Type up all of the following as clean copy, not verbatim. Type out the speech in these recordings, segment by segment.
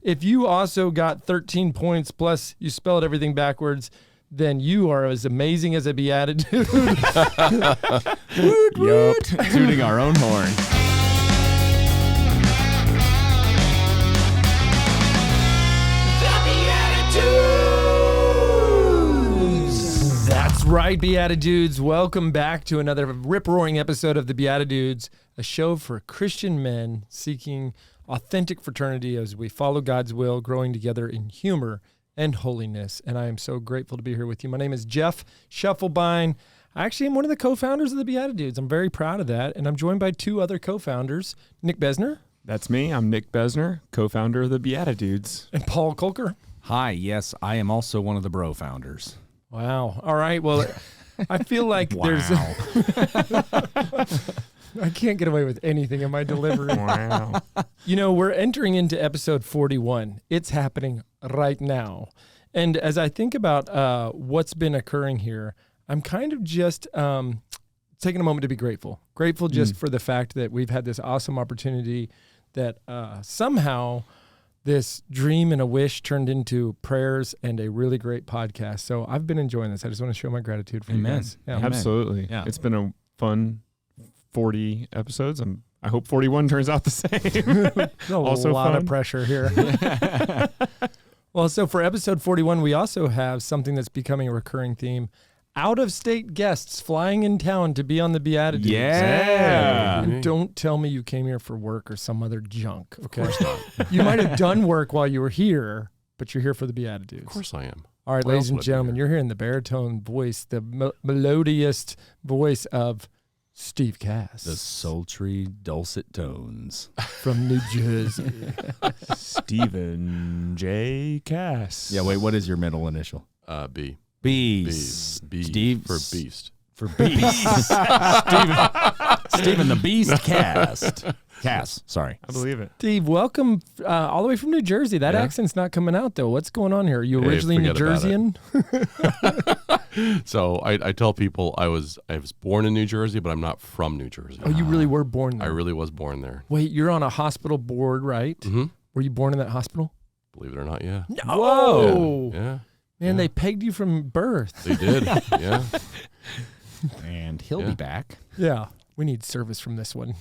If you also got 13 points plus you spelled everything backwards, then you are as amazing as a beatitude. Yup, tooting our own horn. That's right, Beatitudes. Welcome back to another rip-roaring episode of the Beatitudes, a show for Christian men seeking authentic fraternity as we follow God's will, growing together in humor and holiness. And I am so grateful to be here with you. My name is Jeff Scheffelbein. I actually am one of the co-founders of the Beatitudes. I'm very proud of that. And I'm joined by two other co-founders, Nick Besner. That's me. I'm Nick Besner, co-founder of the Beatitudes. And Paul Kolker. Hi, yes, I am also one of the bro founders. Wow. All right. Well, I feel like there's... I can't get away with anything in my delivery. Wow. You know, we're entering into episode 41. It's happening right now. And as I think about what's been occurring here, I'm kind of just taking a moment to be grateful. Grateful just for the fact that we've had this awesome opportunity that somehow this dream and a wish turned into prayers and a really great podcast. So I've been enjoying this. I just want to show my gratitude for you guys. Yeah. Absolutely. Yeah. It's been a fun 40 episodes. I hope 41 turns out the same. A Also lot fun. of pressure here. Well, so for episode 41, we also have something that's becoming a recurring theme. Out-of-state guests flying in town to be on the Beatitudes. Yeah. And don't tell me you came here for work or some other junk. Okay? Of course not. You might have done work while you were here, but you're here for the Beatitudes. Of course I am. All right, Why ladies else and would I be gentlemen, here? you're hearing the baritone voice, the melodious voice of Steve Kass The sultry, dulcet tones. from New Jersey. Stephen J. Kass. Yeah, wait, what is your middle initial? B. Beast. B Steve for beast. For Beast. Stephen the Beast Cast. Cass, sorry. I believe it. Steve, welcome all the way from New Jersey. That Yeah. accent's not coming out, though. What's going on here? Are you Hey, originally New forget about Jerseyan? So I tell people I was born in New Jersey, but I'm not from New Jersey. Oh, you really were born I there. really was born there. Wait, you're on a hospital board, right? Mm-hmm. Were you born in that hospital? Believe it or not, yeah. Whoa. Yeah. Man, Yeah. they pegged you from birth. They did. Yeah. And he'll Yeah. be back. Yeah. We need service from this one.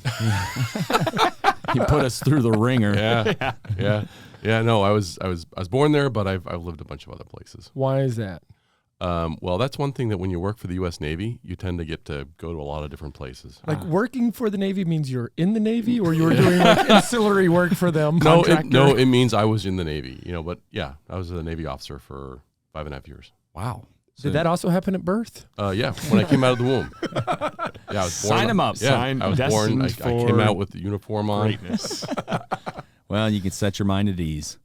He put us through the ringer. Yeah. Yeah. Yeah. No, I was born there, but I've lived a bunch of other places. Why is that? Well, that's one thing that when you work for the U.S. Navy, you tend to get to go to a lot of different places. Like working for the Navy means you're in the Navy, or you were doing like ancillary work for them? Contractor? It means I was in the Navy, but yeah, I was a Navy officer for 5.5 years. Wow. Did that also happen at birth? Yeah, when I came out of the womb. Yeah, I was born. Sign 'em up. Yeah, I was born. I Destined came for out with the uniform on. Greatness. Well, you can set your mind at ease.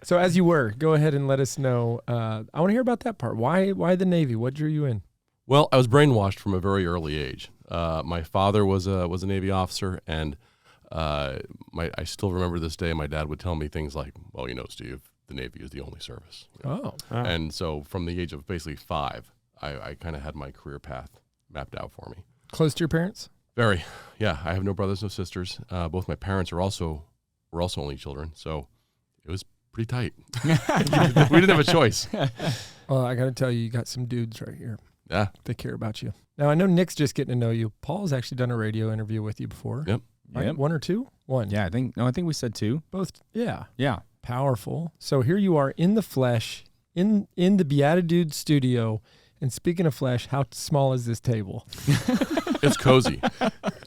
So as you were, go ahead and let us know. I want to hear about that part. Why the Navy? What drew you in? Well, I was brainwashed from a very early age. My father was a Navy officer, and I still remember this day. My dad would tell me things like, "Well, Steve, the Navy is the only service." Oh, And so, from the age of basically 5, I kind of had my career path mapped out for me. close to your parents? Very, yeah. I have no brothers, no sisters. Both my parents were also only children, so it was pretty tight. We didn't have a choice. Well, I got to tell you, you got some dudes right here. Yeah. They care about you. Now, I know Nick's just getting to know you. Paul's actually done a radio interview with you before. Yep. Right? Yep. 1 or 2? 1. Yeah, I think we said 2. Both. Yeah. Yeah. Powerful. So here you are in the flesh, in the Beatitude studio. And speaking of flesh, how small is this table? It's cozy.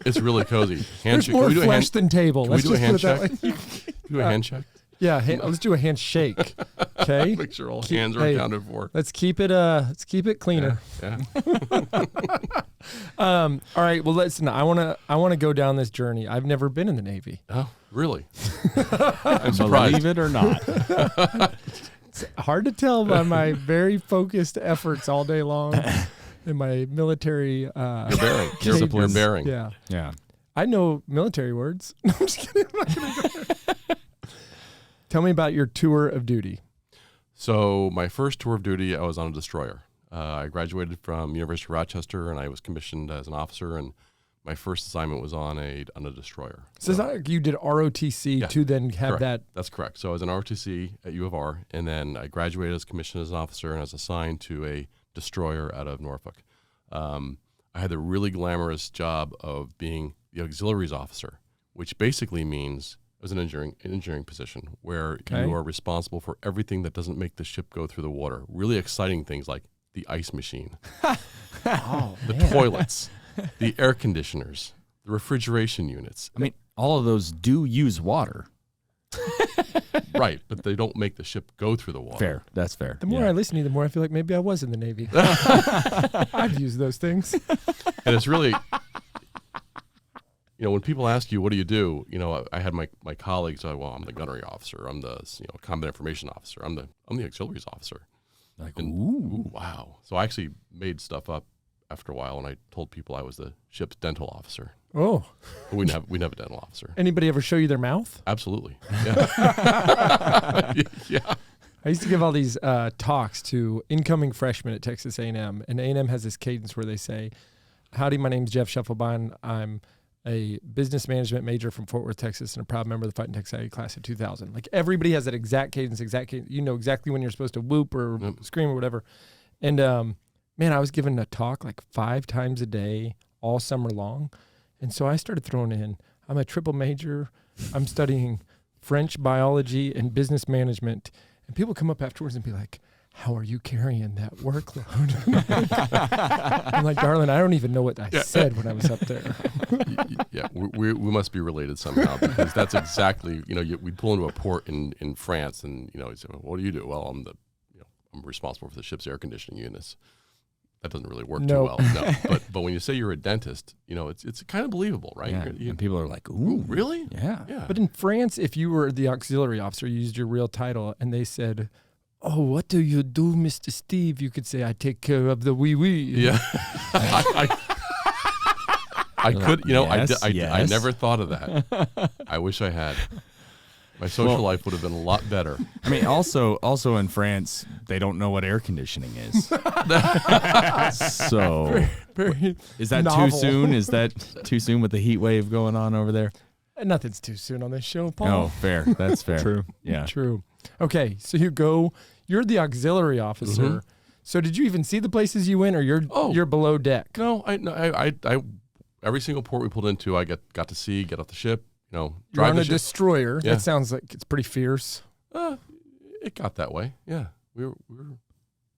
It's really cozy. There's Handshake. more Can we do a flesh than table. Can we Let's do a just put it that handshake? way. Do a handshake. Yeah, let's do a handshake. Okay. Make sure all hands are Hey. accounted for. Let's keep it cleaner. Yeah. All right. Well, listen. I wanna go down this journey. I've never been in the Navy. Oh, really? I'm surprised. Believe it or not. It's hard to tell by my very focused efforts all day long in my military You're bearing. You're cadence. bearing. Yeah. Yeah. I know military words. No, I'm just kidding. I'm not gonna go there. Tell me about your tour of duty. So my first tour of duty, I was on a destroyer. I graduated from University of Rochester, and I was commissioned as an officer. And my first assignment was on a destroyer. So it's not like you did ROTC to then have correct. that. That's correct. So I was an ROTC at U of R, and then I graduated as commissioned as an officer, and I was assigned to a destroyer out of Norfolk. I had the really glamorous job of being the auxiliaries officer, which basically means it was an engineering position where you are responsible for everything that doesn't make the ship go through the water. Really exciting things like the ice machine, the toilets, the air conditioners, the refrigeration units. I mean, all of those do use water. Right, but they don't make the ship go through the water. Fair. That's fair. The more I listen to you, the more I feel like maybe I was in the Navy. I've used those things. And it's really, when people ask you, what do you do? I had my colleagues say, well, I'm the gunnery officer. I'm the combat information officer. I'm the auxiliaries officer. Like, ooh, wow. So I actually made stuff up after a while, and I told people I was the ship's dental officer. Oh. But we didn't have a dental officer. Anybody ever show you their mouth? Absolutely. Yeah. Yeah. I used to give all these talks to incoming freshmen at Texas A&M, and A&M has this cadence where they say, howdy, my name's Jeff Scheffelbein. I'm a business management major from Fort Worth, Texas, and a proud member of the Fighting Texas class of 2000. Like, everybody has that exact cadence. You know exactly when you're supposed to whoop or scream or whatever. And, man, I was given a talk like 5 times a day all summer long. And so I started throwing in, I'm a triple major. I'm studying French biology and business management. And people come up afterwards and be like, how are you carrying that workload? I'm like, darling, I don't even know what I said when I was up there. Yeah, we must be related somehow, because that's exactly, we'd pull into a port in France, and, you say, well, what do you do? Well, I'm responsible for the ship's air conditioning units. That doesn't really work too well. No, but when you say you're a dentist, it's kind of believable, right? Yeah. And people are like, ooh, really? Yeah. But in France, if you were the auxiliary officer, you used your real title, and they said, oh, what do you do, Mr. Steve? You could say, I take care of the wee-wee. Yeah. I could, I never thought of that. I wish I had. My social life would have been a lot better. I mean, also in France, they don't know what air conditioning is. So, is that novel. too soon? Is that too soon with the heat wave going on over there? Nothing's too soon on this show, Paul. Oh, fair. That's fair. True. Yeah. True. Okay, so you're the auxiliary officer. Mm-hmm. So did you even see the places you went, or you're below deck? No, I every single port we pulled into, I got to see, get off the ship. You're drive on the a ship. Destroyer. Yeah. That sounds like it's pretty fierce. It got that way. Yeah, we were.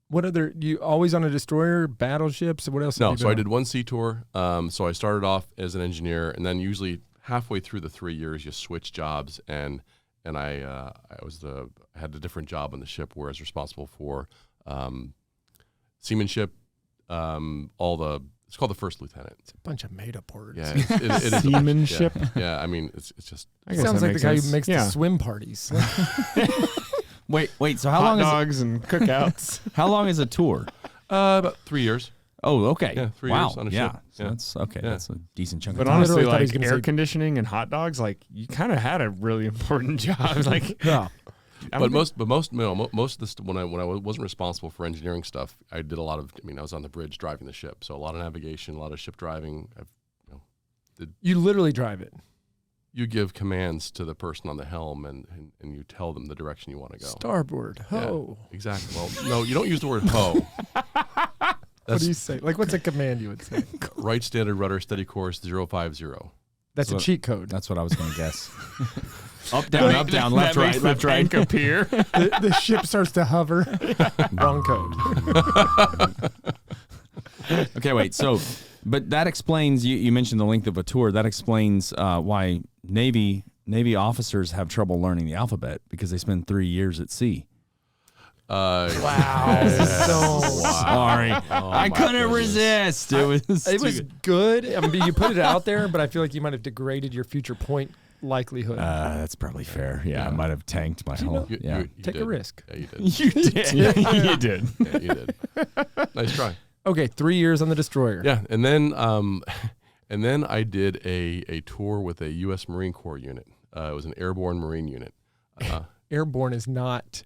What other? You always on a destroyer, battleships? What else? No, so I did one sea tour. So I started off as an engineer, and then usually halfway through the 3 years, you switch jobs, and I had a different job on the ship where I was responsible for seamanship, it's called the first lieutenant. It's a bunch of made-up words. Yeah, it is seamanship. Yeah, I mean, it's just. It sounds like the guy who makes the swim parties. Wait. So how long dogs and cookouts? How long is a tour? About 3 years. Oh, okay. Yeah, 3 wow. years on a yeah. ship. So Yeah. that's okay. Yeah. That's a decent chunk But of time. honestly, thought he was like gonna air say- conditioning and hot dogs, like you kind of had a really important job. Like, Yeah. But most of this, when I wasn't responsible for engineering stuff, I did a lot of. I was on the bridge driving the ship, so a lot of navigation, a lot of ship driving. You literally drive it. You give commands to the person on the helm, and you tell them the direction you want to go. Starboard. Ho. Yeah, exactly. Well, no, you don't use the word ho. What do you say? Like, what's a command you would say? Right standard rudder, steady course, 050. That's a cheat code. That's what I was going to guess. Up, down, left, right, left, right. Bank appear. The ship starts to hover. Wrong code. Okay, wait. So, but that explains. You mentioned the length of a tour. That explains why Navy officers have trouble learning the alphabet, because they spend 3 years at sea. Wow. Sorry, I couldn't resist. It was good. I mean, you put it out there, but I feel like you might have degraded your future point likelihood. That's probably fair. Yeah, I might have tanked my whole. You Take did. a risk. Yeah, you did. You did. You did. Yeah, you did. Nice try. Okay, 3 years on the destroyer. Yeah, and then I did a tour with a U.S. Marine Corps unit. It was an airborne Marine unit. Airborne is not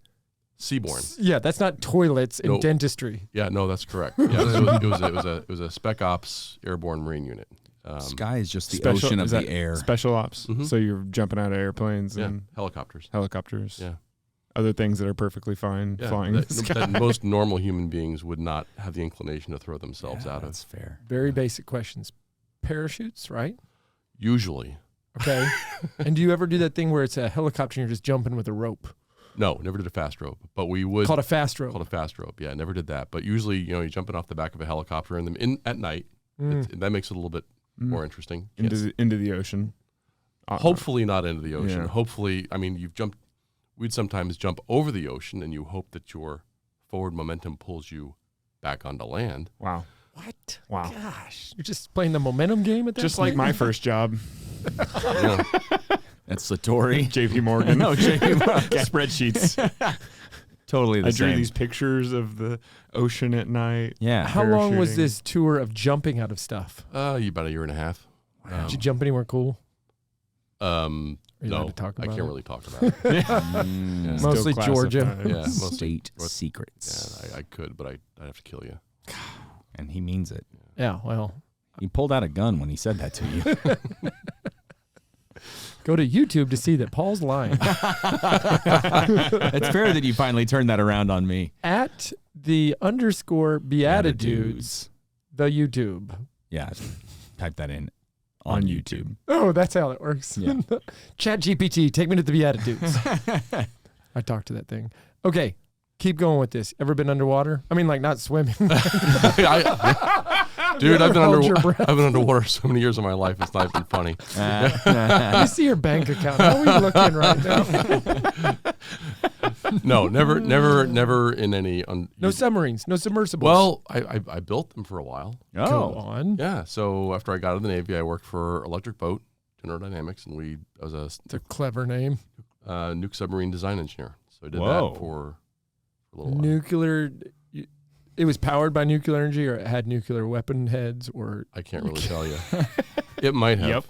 Seaborne. Yeah, that's not toilets and No. dentistry. Yeah, no, that's correct. Yeah, so it was a Spec Ops airborne Marine unit. Sky is just the ocean of is the that air. Special ops. Mhm. So you're jumping out of airplanes Yeah, and helicopters. helicopters. Yeah. Other things that are perfectly fine Yeah, flying in that, the sky. that most normal human beings would not have the inclination to throw themselves out of. That's fair. Very basic questions. Parachutes, right? Usually. Okay. And do you ever do that thing where it's a helicopter and you're just jumping with a rope? No, never did a fast rope, but we would. Called a fast rope. Called a fast rope. Yeah, never did that. But usually, you're jumping off the back of a helicopter at night. That makes it a little bit more interesting. Into the ocean. Hopefully not into the ocean. Yeah. Hopefully, we'd sometimes jump over the ocean and you hope that your forward momentum pulls you back onto land. Wow. What? Wow. Gosh. You're just playing the momentum game at that Just point? like my first job. Yeah. That's Satori. JP Morgan. No, JP Morgan. Spreadsheets. Totally the I drew same. these pictures of the ocean at night. Yeah. How long was parachuting. this tour of jumping out of stuff? About a year and a half. Did you jump anywhere cool? Are you allowed No, to talk I about can't it? really talk about it. Mm. Still Mostly Georgia. classified. Yeah, mostly. State North- secrets. Yeah, I could, but I'd have to kill you. And he means it. Yeah, well, He pulled out a gun when he said that to you. go to YouTube to see that Paul's lying. It's fair that you finally turned that around on me. At the _ Beatitudes, the YouTube. Yeah. Type that in on YouTube. Oh, that's how it works. Yeah. Chat GPT, take me to the Beatitudes. I talked to that thing. Okay, keep going with this. Ever been underwater? I mean, like not swimming. Dude, I've Hold your breath. been underwater so many years of my life. It's not even funny. Let me see your bank account. How are you looking right now? No, never in any. No submarines, no submersibles. Well, I built them for a while. Go Oh. on. Yeah. So after I got out of the Navy, I worked for Electric Boat, General Dynamics, and I was It's a clever name. a nuke submarine design engineer. So I did Whoa. that for a little while. Nuclear. It was powered by nuclear energy, or it had nuclear weapon heads, or I can't really tell you. It might have. Yep.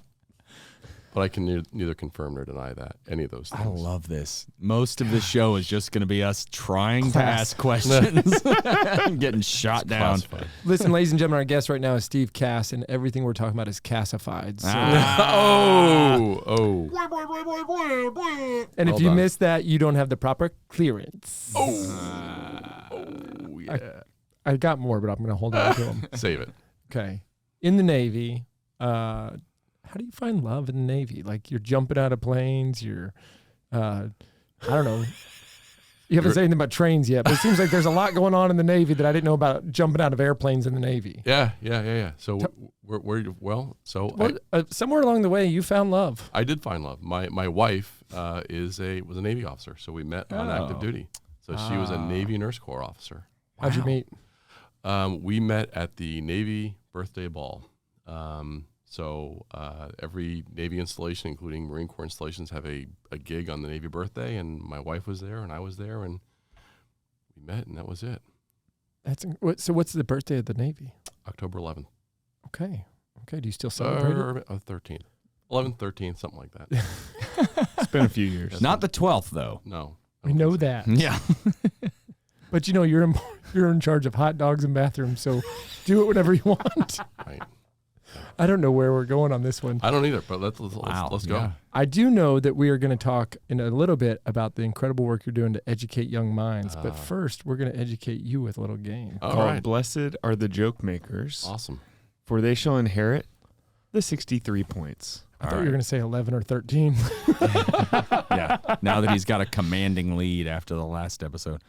But I can neither confirm nor deny that, any of those things. I love this. Most of the show is just going to be us trying to ask questions, getting shot down. Classified. listen, ladies and gentlemen, our guest right now is Steve Kass, and everything we're talking about is Cassified. So. Oh. And if Well you done. missed that, you don't have the proper clearance. Yeah. I got more, but I'm going to hold on to them. Save it. Okay. In the Navy, how do you find love in the Navy? Like you're jumping out of planes, you're, I don't know. You haven't said anything about trains yet, but it seems like there's a lot going on in the Navy that I didn't know about jumping out of airplanes in the Navy. Yeah. So Somewhere along the way, you found love. I did find love. My wife was a Navy officer, so we met on active duty. So she was a Navy Nurse Corps officer. How'd you meet? We met at the Navy birthday ball. Every Navy installation, including Marine Corps installations, have a gig on the Navy birthday, and my wife was there, and I was there, and we met, and that was it. So what's the birthday of the Navy? October 11th. Okay. Do you still celebrate it? 13th. 11th, 13th, something like that. It's been a few years. Not the 12th, though. No. We know that. Yeah. But you're in charge of hot dogs and bathrooms, so do it whenever you want. Right. I don't know where we're going on this one. I don't either, but let's go. Yeah. I do know that we are going to talk in a little bit about the incredible work you're doing to educate young minds. But first, we're going to educate you with a little game. All Called right. Blessed are the joke makers, Awesome. for they shall inherit the 63 points. I thought you were going to say 11 or 13. Yeah. Now that he's got a commanding lead after the last episode.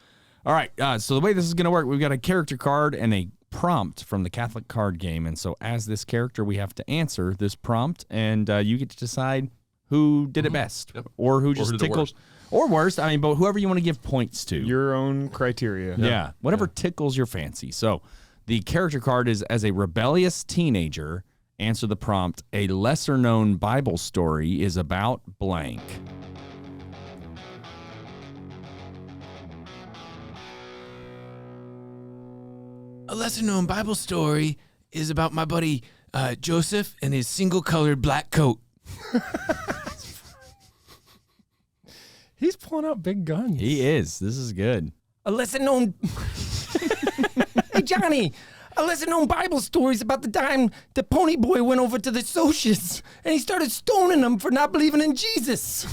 All right. So the way this is going to work, we've got a character card and a prompt from the Catholic card game. And so as this character, we have to answer this prompt, and you get to decide who did it best, Yep. or who just who did it tickled, or worst. I mean, but whoever you want to give points to. Your own criteria. Yeah. Whatever tickles your fancy. So the character card is, as a rebellious teenager, answer the prompt, a lesser known Bible story is about blank. A lesser-known Bible story is about my buddy Joseph and his single-colored black coat. He's pulling out big guns. He is. This is good. A lesser known. Hey, Johnny. lesser known Bible stories about the time the pony boy went over to the socials and he started stoning them for not believing in Jesus.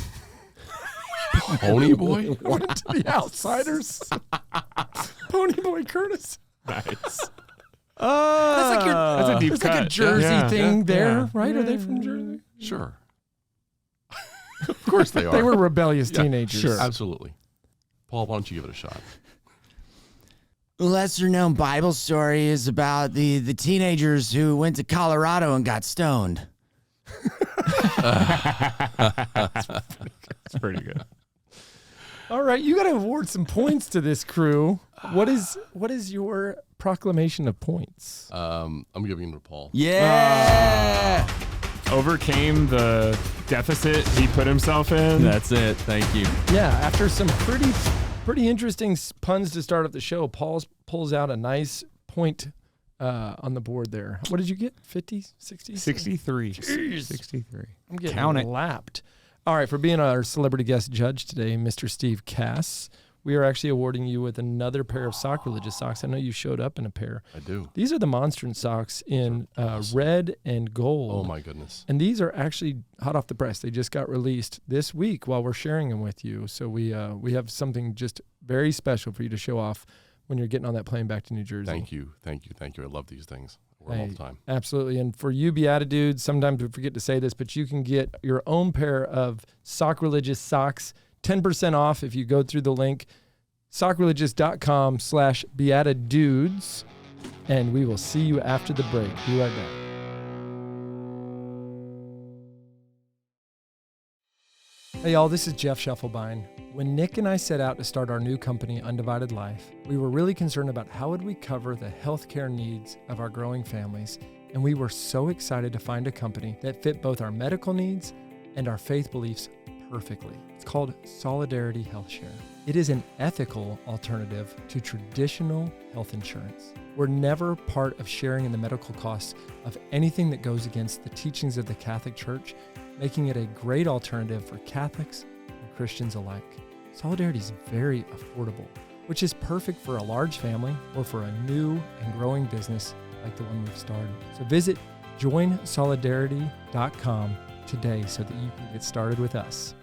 Pony boy? Went to the outsiders. Pony boy Curtis. Nice. That's like That's a deep It's cut. like a Jersey thing there, yeah. right? Are they from Jersey? Sure. Of course they are. They were rebellious Yeah, teenagers. sure. Absolutely. Paul, why don't you give it a shot? Lesser known Bible story is about the teenagers who went to Colorado and got stoned. It's pretty good. All right, you got to award some points to this crew. What is your proclamation of points? I'm giving it to Paul. Yeah. Overcame the deficit he put himself in. That's it. Thank you. Yeah, after some pretty interesting puns to start up the show, Paul pulls out a nice point on the board there. What did you get? 50, 60? 63. Jeez. 63. I'm getting Count it. lapped. All right, for being our celebrity guest judge today, Mr. Steve Kass, we are actually awarding you with another pair of sacrilegious socks. I know you showed up in a pair. I do. These are the monstrance socks in red and gold. Oh, my goodness. And these are actually hot off the press. They just got released this week while we're sharing them with you. So we have something just very special for you to show off when you're getting on that plane back to New Jersey. Thank you. I love these things. I wear them all the time. Absolutely. And for you Beatitudes, sometimes we forget to say this, but you can get your own pair of sacrilegious socks, 10% off if you go through the link, sacrilegious.com/beatitudes. And we will see you after the break. Be right back. Hey y'all, this is Jeff Schuffelbein. When Nick and I set out to start our new company, Undivided Life, we were really concerned about how would we cover the healthcare needs of our growing families, and we were so excited to find a company that fit both our medical needs and our faith beliefs perfectly. It's called Solidarity Health Share. It is an ethical alternative to traditional health insurance. We're never part of sharing in the medical costs of anything that goes against the teachings of the Catholic Church, making it a great alternative for Catholics and Christians alike. Solidarity is very affordable, which is perfect for a large family or for a new and growing business like the one we've started. So visit joinsolidarity.com today so that you can get started with us.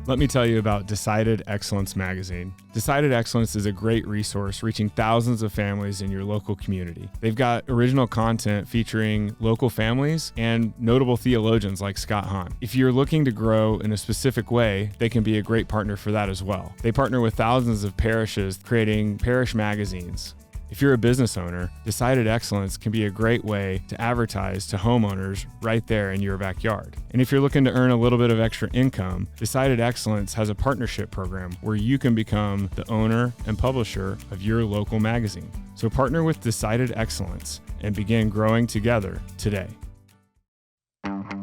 Let me tell you about Decided Excellence magazine. Decided Excellence is a great resource reaching thousands of families in your local community. They've got original content featuring local families and notable theologians like Scott Hahn. If you're looking to grow in a specific way, they can be a great partner for that as well. They partner with thousands of parishes creating parish magazines. If you're a business owner, Decided Excellence can be a great way to advertise to homeowners right there in your backyard. And if you're looking to earn a little bit of extra income, Decided Excellence has a partnership program where you can become the owner and publisher of your local magazine. So partner with Decided Excellence and begin growing together today.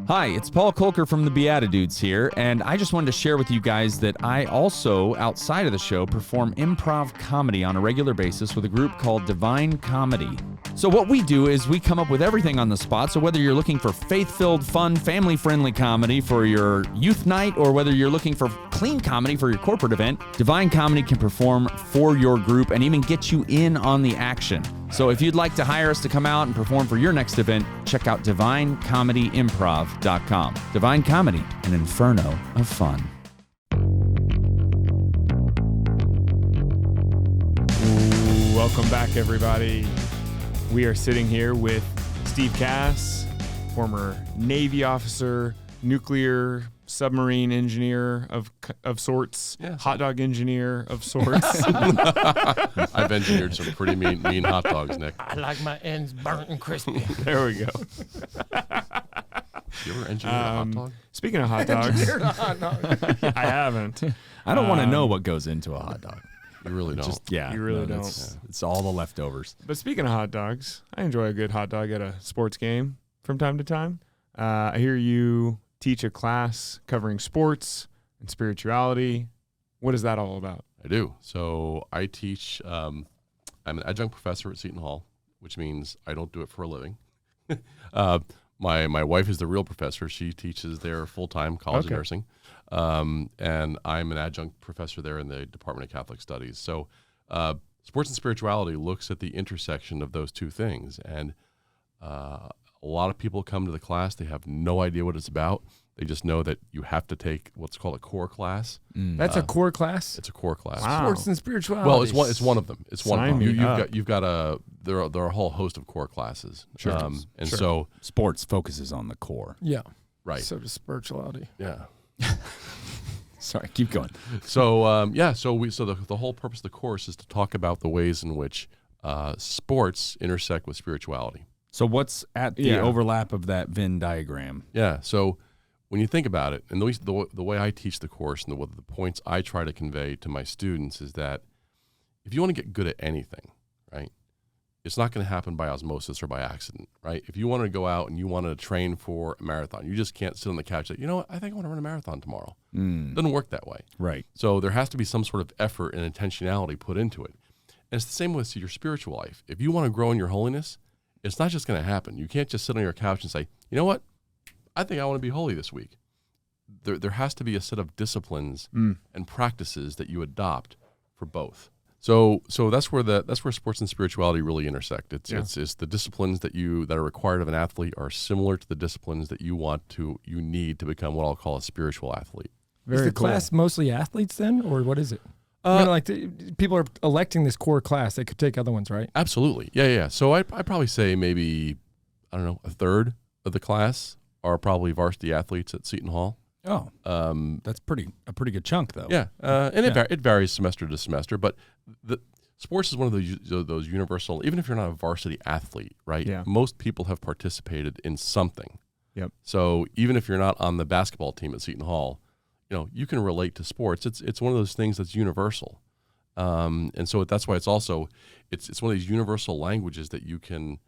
Hi, it's Paul Kolker from the Beatitudes here, and I just wanted to share with you guys that I also, outside of the show, perform improv comedy on a regular basis with a group called Divine Comedy. So what we do is we come up with everything on the spot, so whether you're looking for faith-filled, fun, family-friendly comedy for your youth night, or whether you're looking for clean comedy for your corporate event, Divine Comedy can perform for your group and even get you in on the action. So if you'd like to hire us to come out and perform for your next event, check out DivineComedyImprov.com. Divine Comedy, an inferno of fun. Welcome back, everybody. We are sitting here with Steve Kass, former Navy officer, nuclear submarine engineer of sorts, Yes. hot dog engineer of sorts. I've engineered some pretty mean hot dogs, Nick. I like my ends burnt and crispy. There we go. You ever engineered a hot dog? Speaking of hot dogs, I haven't. I don't want to know what goes into a hot dog. You really don't. You really don't. It's all the leftovers. But speaking of hot dogs, I enjoy a good hot dog at a sports game from time to time. I hear you teach a class covering sports and spirituality. What is that all about? I do. So I teach, I'm an adjunct professor at Seton Hall, which means I don't do it for a living. My wife is the real professor. She teaches there full-time college of nursing. And I'm an adjunct professor there in the Department of Catholic Studies. So sports and spirituality looks at the intersection of those two things. And a lot of people come to the class, they have no idea what it's about. They just know that you have to take what's called a core class. That's a core class? It's a core class. Wow. Sports and spirituality. Well, it's one of them. It's one Sign of them. me up. You've got there are a whole host of core classes. Sure. And Sure. so Sports focuses on the core. Yeah. right. So does spirituality. Yeah. Sorry, keep going. So the whole purpose of the course is to talk about the ways in which sports intersect with spirituality. So what's at the overlap of that Venn diagram? Yeah. So when you think about it, and the way I teach the course and the points I try to convey to my students is that if you want to get good at anything, right, it's not going to happen by osmosis or by accident, right? If you want to go out and you want to train for a marathon, you just can't sit on the couch and say, you know what, I think I want to run a marathon tomorrow. It doesn't work that way. Right. So there has to be some sort of effort and intentionality put into it. And it's the same with your spiritual life. If you want to grow in your holiness, it's not just going to happen. You can't just sit on your couch and say, you know what, I think I want to be holy this week. There has to be a set of disciplines and practices that you adopt for both. So that's where sports and spirituality really intersect. It's the disciplines that are required of an athlete are similar to the disciplines that you need to become what I'll call a spiritual athlete. Is the class mostly athletes then, or what is it? People are electing this core class. They could take other ones, right? Absolutely. Yeah. So I'd probably say maybe, I don't know, a third of the class are probably varsity athletes at Seton Hall. Oh, that's a pretty good chunk, though. Yeah, and it varies semester to semester, but the sports is one of those universal. Even if you're not a varsity athlete, right? Yeah. Most people have participated in something. Yep. So even if you're not on the basketball team at Seton Hall, you can relate to sports. It's one of those things that's universal, and so that's why it's also it's one of these universal languages that you can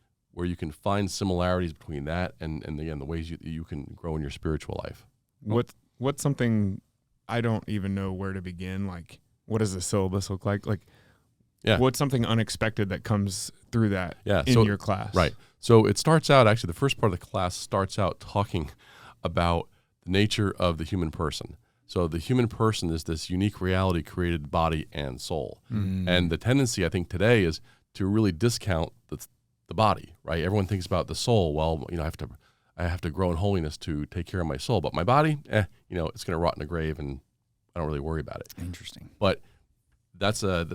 find similarities between that and again the ways you can grow in your spiritual life. What's something I don't even know where to begin? Like, what does the syllabus look like? Like, what's something unexpected that comes through that in your class? Right. So it starts out, actually, the first part of the class starts out talking about the nature of the human person. So the human person is this unique reality created body and soul. Mm-hmm. And the tendency, I think, today is to really discount the body, right? Everyone thinks about the soul. Well, I have to grow in holiness to take care of my soul. But my body, it's going to rot in a grave, and I don't really worry about it. Interesting. But that's a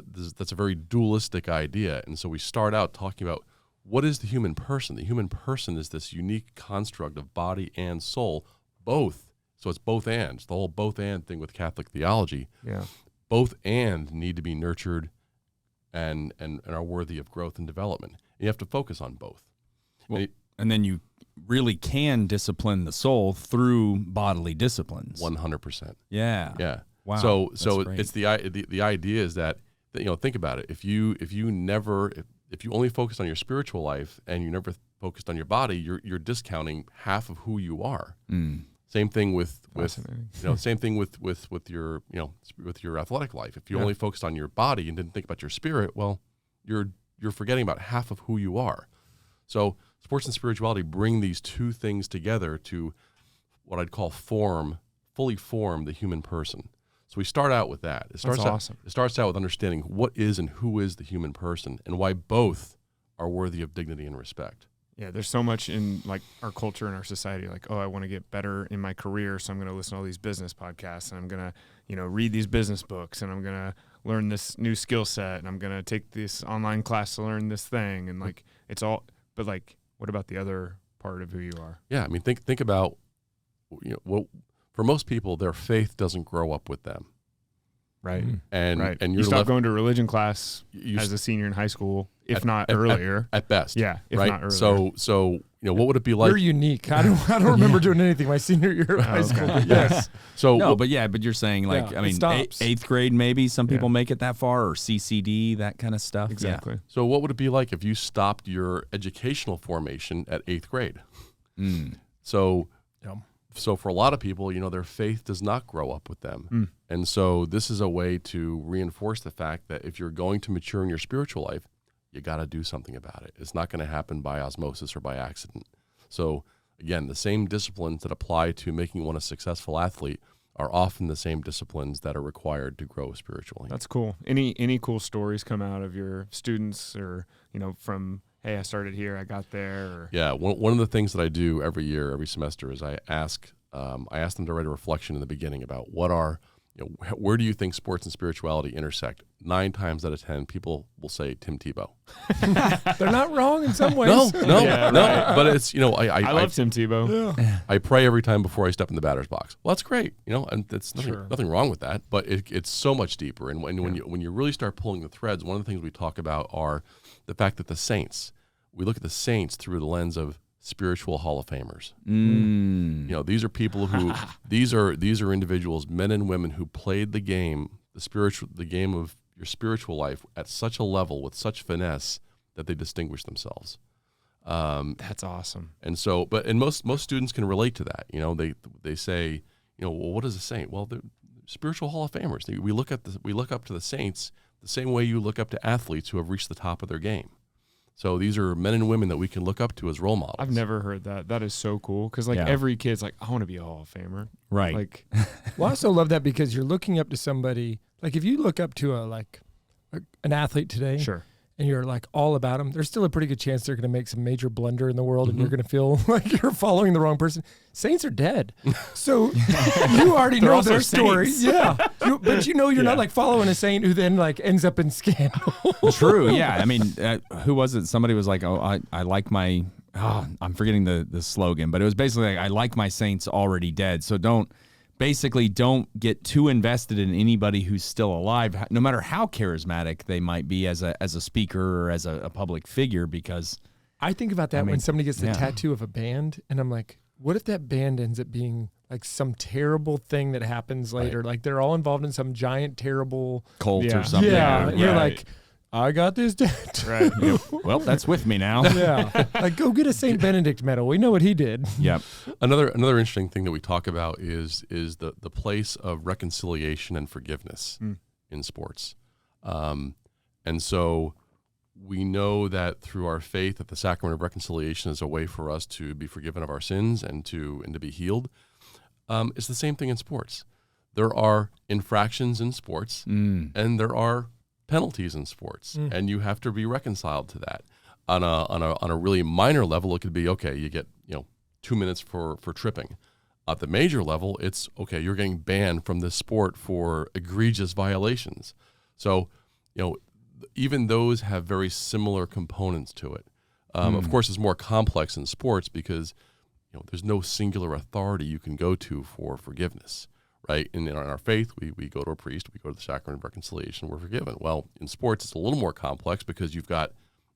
very dualistic idea. And so we start out talking about what is the human person. The human person is this unique construct of body and soul, both. So it's both and. It's the whole both and thing with Catholic theology. Yeah. Both and need to be nurtured and are worthy of growth and development. And you have to focus on both. Well, and then you really can discipline the soul through bodily disciplines. 100%. Yeah. Yeah. Wow. So great. it's the idea is that think about it. If you only focused on your spiritual life and you never focused on your body, you're discounting half of who you are. Same thing with same thing with your athletic life. If you only focused on your body and didn't think about your spirit, well, you're forgetting about half of who you are. So sports and spirituality bring these two things together to what I'd call fully form the human person. So we start out with that. It starts out with understanding what is and who is the human person and why both are worthy of dignity and respect. Yeah, there's so much in like our culture and our society, like, I want to get better in my career, so I'm going to listen to all these business podcasts, and I'm going to, read these business books, and I'm going to learn this new skill set, and I'm going to take this online class to learn this thing, and like it's all. But like, what about the other part of who you are? Yeah, I mean, think about, for most people, their faith doesn't grow up with them. Right. And you stop going to religion class as a senior in high school, if not earlier. At best. Yeah, if right? not earlier. So what would it be like? You're unique. I don't remember doing anything my senior year of high school. But yes. So but you're saying like, Yeah, I mean, stops. eighth grade maybe some people make it that far, or CCD, that kind of stuff. Exactly. Yeah. So what would it be like if you stopped your educational formation at 8th grade? So for a lot of people, their faith does not grow up with them. And so this is a way to reinforce the fact that if you're going to mature in your spiritual life, you got to do something about it. It's not going to happen by osmosis or by accident. So again, the same disciplines that apply to making one a successful athlete are often the same disciplines that are required to grow spiritually. That's cool. Any cool stories come out of your students, or from, hey, I started here, I got there? Or... Yeah, one of the things that I do every year, every semester, is I ask them to write a reflection in the beginning about where do you think sports and spirituality intersect? 9 times out of 10, people will say Tim Tebow. They're not wrong in some ways. No, Yeah, right. but it's I love Tim Tebow. Yeah. I pray every time before I step in the batter's box. Well, that's great, and that's Sure. nothing wrong with that. But it's so much deeper. And when you really start pulling the threads, one of the things we talk about are the fact that we look at the saints through the lens of spiritual Hall of Famers. These are people who these are individuals, men and women, who played the game of your spiritual life at such a level with such finesse that they distinguish themselves. That's awesome. And so, and most students can relate to that. They say, well, what is a saint? Well, they're spiritual Hall of Famers. We look up to the saints the same way you look up to athletes who have reached the top of their game. So these are men and women that we can look up to as role models. I've never heard that. That is so cool, because every kid's like, I want to be a Hall of Famer. Right. Like, Well, I also love that because you're looking up to somebody. Like if you look up to an athlete today, sure. and you're like all about them, there's still a pretty good chance they're going to make some major blunder in the world, and you're going to feel like you're following the wrong person. Saints are dead, so you already know also their story. saints. Yeah, but you're not like following a saint who then like ends up in scandal. True. Yeah. I mean, who was it? Somebody was like, "Oh, I like my." Oh, I'm forgetting the slogan, but it was basically like, "I like my saints already dead." So don't get too invested in anybody who's still alive, no matter how charismatic they might be as a speaker or as a public figure. Because I think about that when somebody gets the tattoo of a band, and I'm like, what if that band ends up being like some terrible thing that happens later? Like they're all involved in some giant, terrible cult Yeah. or something. Yeah, or- you're Right. like, I got this tattoo. Right. well, that's with me now. Yeah, like go get a Saint Benedict medal. We know what he did. Yep. Another interesting thing that we talk about is the place of reconciliation and forgiveness in sports, and so we know that through our faith that the sacrament of reconciliation is a way for us to be forgiven of our sins and to be healed. It's the same thing in sports. There are infractions in sports, and there are penalties in sports, and you have to be reconciled to that. On a really minor level, it could be, okay, you get 2 minutes for tripping. At the major level, it's okay, you're getting banned from this sport for egregious violations. So even those have very similar components to it. Of course, it's more complex in sports because there's no singular authority you can go to for forgiveness. Right? And in our faith, we go to a priest, we go to the sacrament of reconciliation, we're forgiven. Well, in sports, it's a little more complex because you've got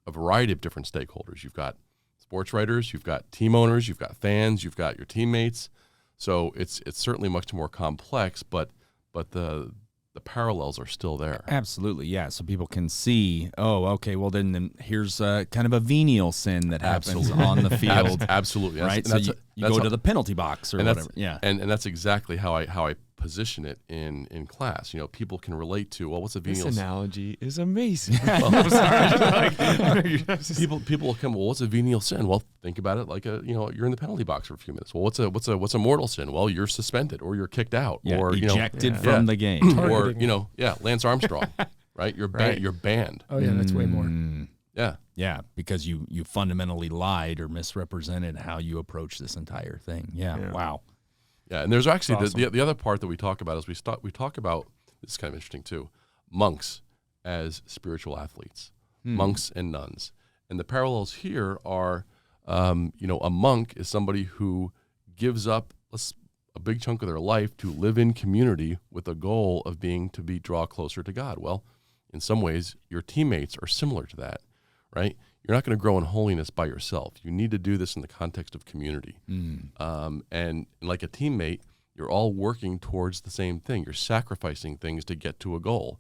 a variety of different stakeholders. You've got sports writers, you've got team owners, you've got fans, you've got your teammates. So it's certainly much more complex, but the parallels are still there. Absolutely, yeah. So people can see, oh, okay, well then here's kind of a venial sin that happens on the field. Absolutely. Right? So you go to the penalty box or whatever. Yeah. And that's exactly how I position it in class. People can relate to, well, what's a venial This sin? analogy is amazing. I'm sorry. People will come, well, what's a venial sin? Well, think about it like you're in the penalty box for a few minutes. Well, what's a mortal sin? Well, you're suspended or you're kicked out or ejected from the game. or Lance Armstrong, right? You're banned. Oh yeah, that's way more. Yeah. Yeah, because you fundamentally lied or misrepresented how you approach this entire thing. Yeah. Wow. Yeah, and there's actually awesome. the other part that we talk about is we talk about, this is kind of interesting too, monks as spiritual athletes, monks and nuns. And the parallels here are, a monk is somebody who gives up a big chunk of their life to live in community with a goal of draw closer to God. Well, in some ways, your teammates are similar to that, right? You're not going to grow in holiness by yourself. You need to do this in the context of community. And like a teammate, you're all working towards the same thing. You're sacrificing things to get to a goal.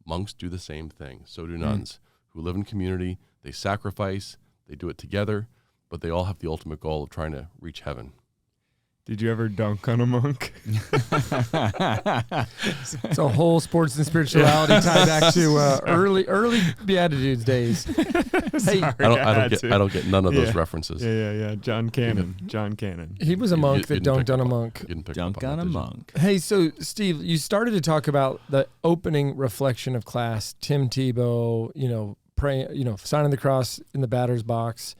Monks do the same thing. So do nuns who live in community. They sacrifice. They do it together, but they all have the ultimate goal of trying to reach heaven. Did you ever dunk on a monk? It's a whole sports and spirituality tied back to early Beatitudes days. Hey, I don't get none of those references. Yeah. John Cannon. He was a monk that dunked on a monk. Dunk on a monk. Hey, so Steve, you started to talk about the opening reflection of class. Tim Tebow, praying, signing the cross in the batter's box.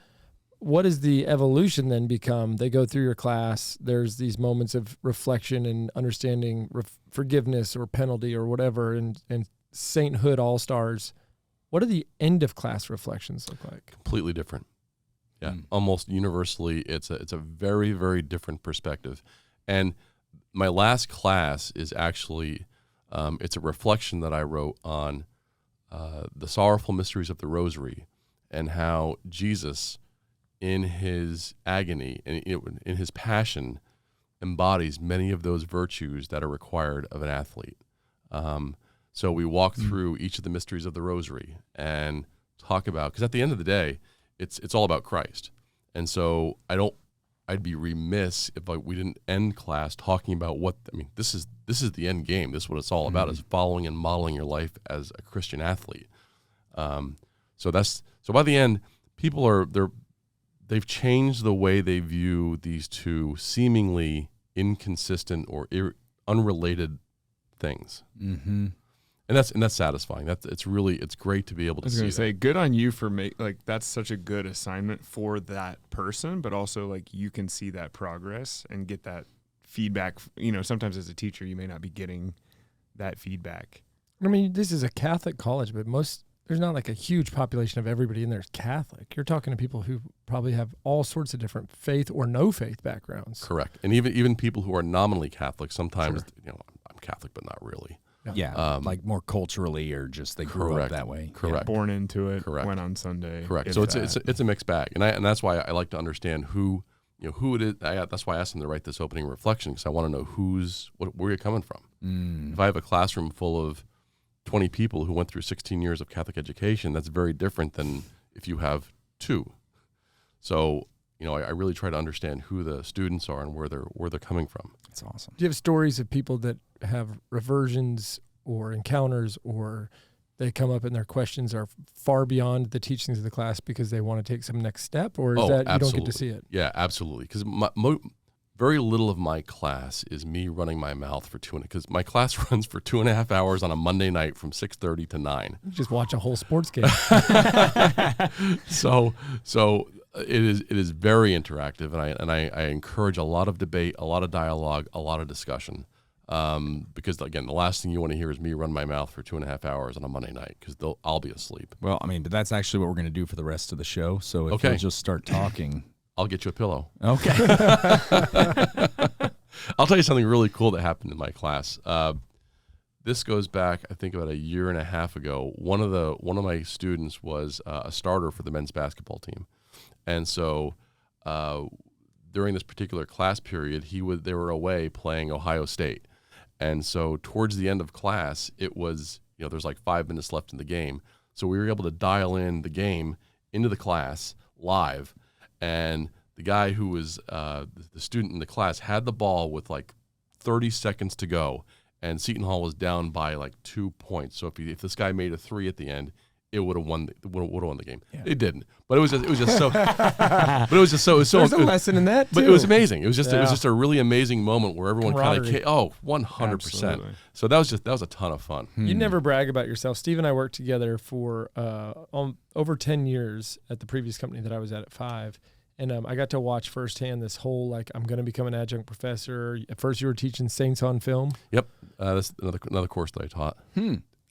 What does the evolution then become? They go through your class. There's these moments of reflection and understanding forgiveness or penalty or whatever, and sainthood all-stars. What do the end of class reflections look like? Completely different. Yeah, almost universally, it's a very, very different perspective. And my last class is actually it's a reflection that I wrote on the sorrowful mysteries of the Rosary and how Jesus, in his agony and in his passion, embodies many of those virtues that are required of an athlete. So we walk through each of the mysteries of the Rosary and talk about, because at the end of the day, it's all about Christ. And so I'd be remiss if we didn't end class talking about this is the end game. This is what it's all about, is following and modeling your life as a Christian athlete. So by the end, people they've changed the way they view these two seemingly inconsistent or unrelated things. Mm-hmm. And that's satisfying. It's great to be able to see. I was going to say, good on you for that's such a good assignment for that person, but also you can see that progress and get that feedback. Sometimes as a teacher, you may not be getting that feedback. I mean, this is a Catholic college, but there's not a huge population of everybody in there is Catholic. You're talking to people who probably have all sorts of different faith or no faith backgrounds. Correct. And even people who are nominally Catholic, sometimes, I'm Catholic, but not really. Yeah, more culturally, or just they grew up that way. Correct. Yeah, born into it. Correct. Went on Sunday. Correct. So it's a mixed bag, and that's why I like to understand who it is. That's why I asked them to write this opening reflection, because I want to know where you're coming from. If I have a classroom full of 20 people who went through 16 years of Catholic education, that's very different than if you have 2. So, I really try to understand who the students are and where they're coming from. That's awesome. Do you have stories of people that have reversions or encounters, or they come up and their questions are far beyond the teachings of the class because they want to take some next step, or is that absolutely. You don't get to see it? Yeah, absolutely. Because very little of my class is me running my mouth for because my class runs for 2.5 hours on a Monday night from 6:30 to 9. You just watch a whole sports game. So it is very interactive, and I encourage a lot of debate, a lot of dialogue, a lot of discussion. Because again, the last thing you want to hear is me run my mouth for 2.5 hours on a Monday night, because I'll be asleep. Well, but that's actually what we're going to do for the rest of the show. So if you'll just start talking. I'll get you a pillow. Okay. I'll tell you something really cool that happened in my class. This goes back, I think, about 1.5 years ago. One of my students was a starter for the men's basketball team, and so during this particular class period, they were away playing Ohio State, and so towards the end of class, it was there's 5 minutes left in the game, so we were able to dial in the game into the class live. And the guy who was the student in the class had the ball with 30 seconds to go, and Seton Hall was down by 2 points. So if this guy made a 3 at the end, it would have won the game. Yeah. It didn't, but it was just so. There's a lesson in that too. But it was amazing. It was just a really amazing moment where everyone kind of 100%. So that was a ton of fun. You never brag about yourself. Steve and I worked together for over 10 years at the previous company that I was at 5. And I got to watch firsthand this whole, I'm going to become an adjunct professor. At first you were teaching Saints on Film. Yep. That's another course that I taught.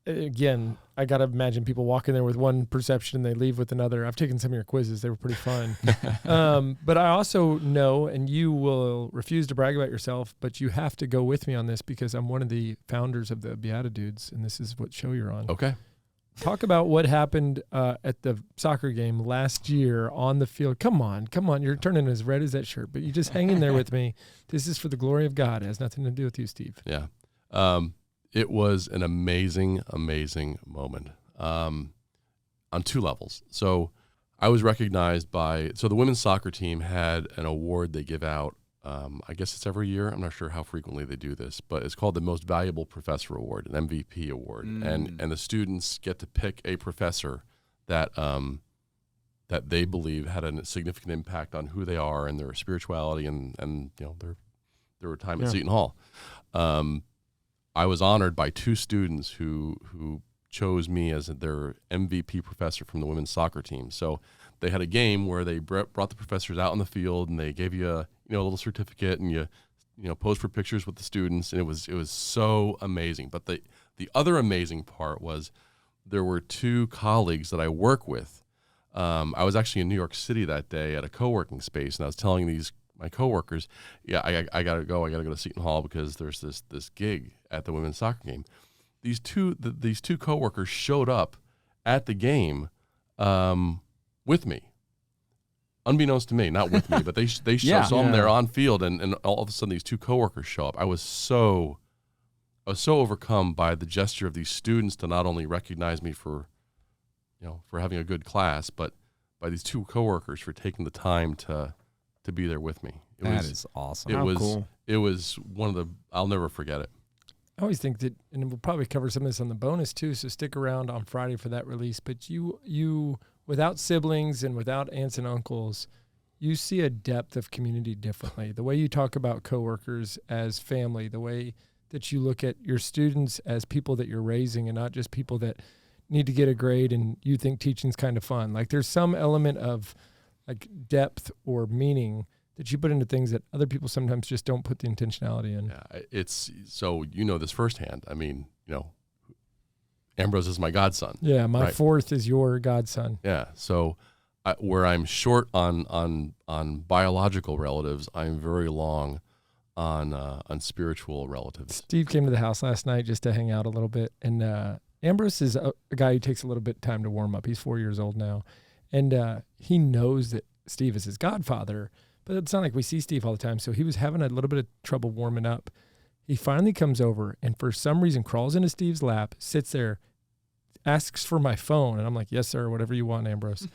Again, I got to imagine people walk in there with one perception and they leave with another. I've taken some of your quizzes. They were pretty fun. But I also know, and you will refuse to brag about yourself, but you have to go with me on this because I'm one of the founders of the Beatitudes, and this is what show you're on. Okay. Talk about what happened at the soccer game last year on the field. Come on. You're turning as red as that shirt, but you just hang in there with me. This is for the glory of God. It has nothing to do with you, Steve. Yeah. It was an amazing, amazing moment on 2 levels. So I was recognized the women's soccer team had an award they give out I guess it's every year. I'm not sure how frequently they do this, but it's called the Most Valuable Professor Award, an MVP award, and the students get to pick a professor that that they believe had a significant impact on who they are and their spirituality and their time at Seton Hall. I was honored by 2 students who chose me as their MVP professor from the women's soccer team. So they had a game where they brought the professors out on the field and they gave you a little certificate and you posed for pictures with the students, and it was so amazing. But the other amazing part was there were 2 colleagues that I work with. I was actually in New York City that day at a co-working space, and I was telling my coworkers, I gotta go to Seton Hall because there's this gig at the women's soccer game. These two coworkers showed up at the game with me, unbeknownst to me, not with me, but they saw them there on field, and all of a sudden these 2 coworkers show up. I was so overcome by the gesture of these students to not only recognize me for having a good class, but by these 2 coworkers for taking the time to be there with me. That is awesome. Cool. It was one of the, I'll never forget it. I always think that, and we'll probably cover some of this on the bonus too, so stick around on Friday for that release. But you without siblings and without aunts and uncles, you see a depth of community differently. The way you talk about coworkers as family, the way that you look at your students as people that you're raising and not just people that need to get a grade and you think teaching's kind of fun. Like there's some element of like depth or meaning that you put into things that other people sometimes just don't put the intentionality in. Yeah, it's so this firsthand. I mean, Ambrose is my godson. Yeah, my fourth is your godson. Yeah, so where I'm short on biological relatives, I'm very long on spiritual relatives. Steve came to the house last night just to hang out a little bit, and Ambrose is a guy who takes a little bit of time to warm up. He's 4 years old now, and he knows that Steve is his godfather. But it's not like we see Steve all the time. So he was having a little bit of trouble warming up. He finally comes over and for some reason crawls into Steve's lap, sits there, asks for my phone. And I'm like, yes, sir, whatever you want, Ambrose.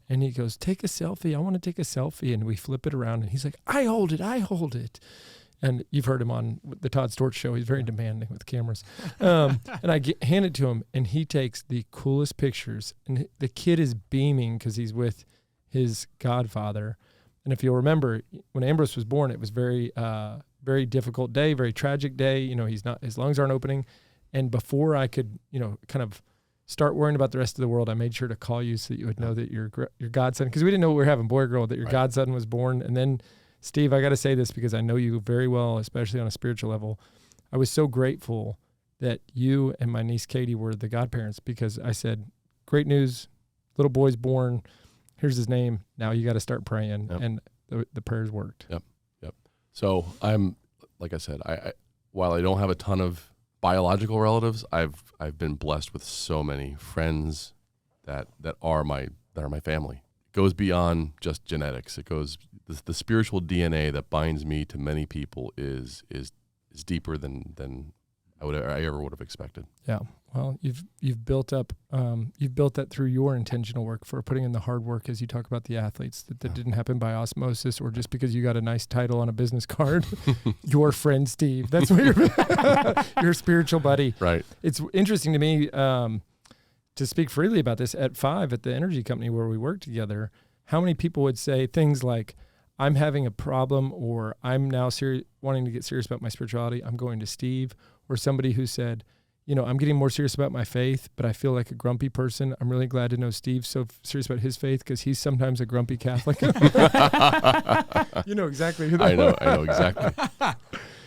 And he goes, take a selfie. I want to take a selfie. And we flip it around and he's like, I hold it. And you've heard him on the Todd Storch show. He's very demanding with cameras. And I hand it to him and he takes the coolest pictures. And the kid is beaming because he's with his godfather. And if you'll remember, when Ambrose was born, it was very, very difficult day, very tragic day. His lungs aren't opening. And before I could, kind of start worrying about the rest of the world, I made sure to call you so that you would know that your godson, because we didn't know we were having boy or girl, that your godson was born. And then, Steve, I got to say this because I know you very well, especially on a spiritual level. I was so grateful that you and my niece Katie were the godparents because I said, great news, little boy's born. Here's his name. Now you got to start praying. Yep. And the prayers worked. Yep. So I'm, like I said, I while I don't have a ton of biological relatives, I've been blessed with so many friends that are my family. It goes beyond just genetics. It goes the spiritual DNA that binds me to many people is deeper than I ever would have expected. Yeah. Well, you've built up you've built that through your intentional work for putting in the hard work, as you talk about the athletes that didn't happen by osmosis or just because you got a nice title on a business card. Your friend Steve, that's what your spiritual buddy. Right. It's interesting to me to speak freely about this at 5 at the energy company where we work together. How many people would say things like, I'm having a problem, or I'm now wanting to get serious about my spirituality, I'm going to Steve, or somebody who said, I'm getting more serious about my faith, but I feel like a grumpy person. I'm really glad to know Steve's so serious about his faith because he's sometimes a grumpy Catholic. You know exactly who that I know exactly.